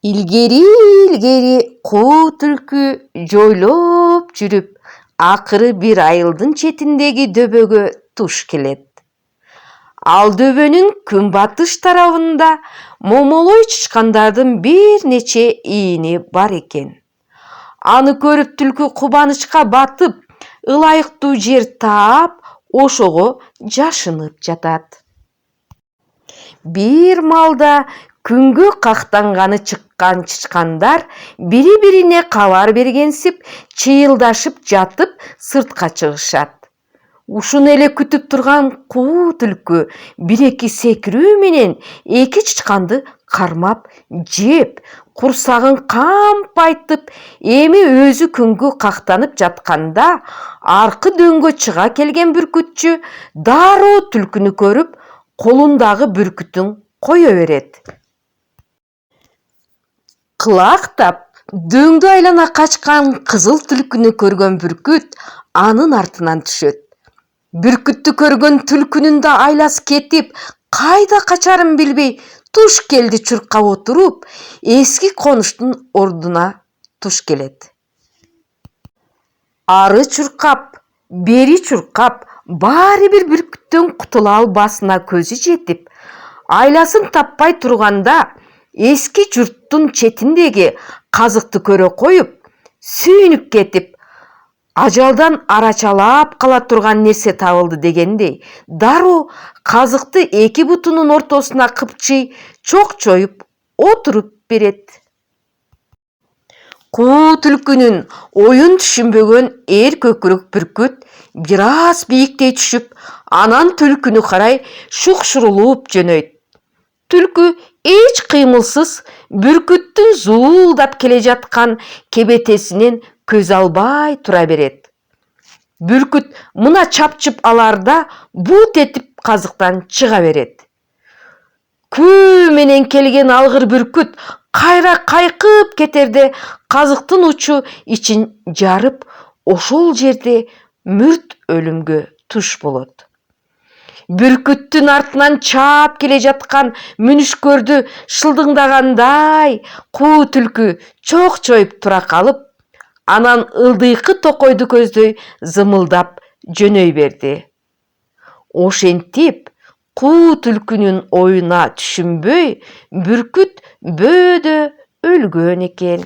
Илгери куу түлкү жойлоп жүрүп, акыры бир айылдын четиндеги дөбөгө туш келет. Ал дөбөнүн күнбатыш тарабында момолой чычкандардын бир нече ийини бар экен. Аны көрүп түлкү кубанычка батып, ылайыктуу жер таап, ошого жашынып жатат. Бир маалда күнгө кактанганы чыккан чычкандар бири-бирине кабар бергенсип, чыйылдашып жатып сыртка чыгышат. Ушуну эле күтүп турган куу түлкү бир-эки секирүү менен эки чычканды кармап жеп, курсагын кампайтып, эми өзү күнгө кактанып жатканда, аркы дөңгө чыга келген бүркүтчү дароо түлкүнү көрүп, колундагы бүркүтүн кое берет. Кылактап, дөңдү айлана качкан кызыл түлкүнү көргөн бүркүт анын артынан түшөт. Бүркүттү көргөн түлкүнүн да айласы кетип, кайда качарын билбей, туш келди чуркап отуруп, эски конуштун ордуна туш келет. Ары чуркап, бери чуркап, баары бир бүркүттөн кутула албасына көзү жетип, айласын таппай турганда, эски журттун четиндеги казыкты көрө коюп, сүйүнүп кетип, ажалдан арачалап кала турган нерсе табылды дегендей, дароо казыкты эки бутунун ортосуна кыпчый чокчоюп отуруп берет. Куу түлкүнүн оюн түшүнбөгөн эр көкүрөк бүркүт бир аз бийиктей түшүп, анан түлкүнү карай шукшурулуп жөнөйт. Түлкү эч кыймылсыз бүркүттүн зуулдап келе жаткан кебетесинен көз албай тура берет. Бүркүт мына чапчып аларда бут этип казыктан чыга берет. Күү менен келген алгыр бүркүт кайра кайкып кетерде, казыктын учу ичин жарып, ошол жерде мүрт өлүмгө туш болот. Бүркүттүн артынан чаап келе жаткан мүнүшкөрдү шылдыңдагандай, куу түлкү чокчоюп тура калып, анан ылдыйкы токойду көздөй зымылдап жөнөй берди. Ошентип, куу түлкүнүн оюна түшүнбөй, бүркүт бөөдө өлгөн экен.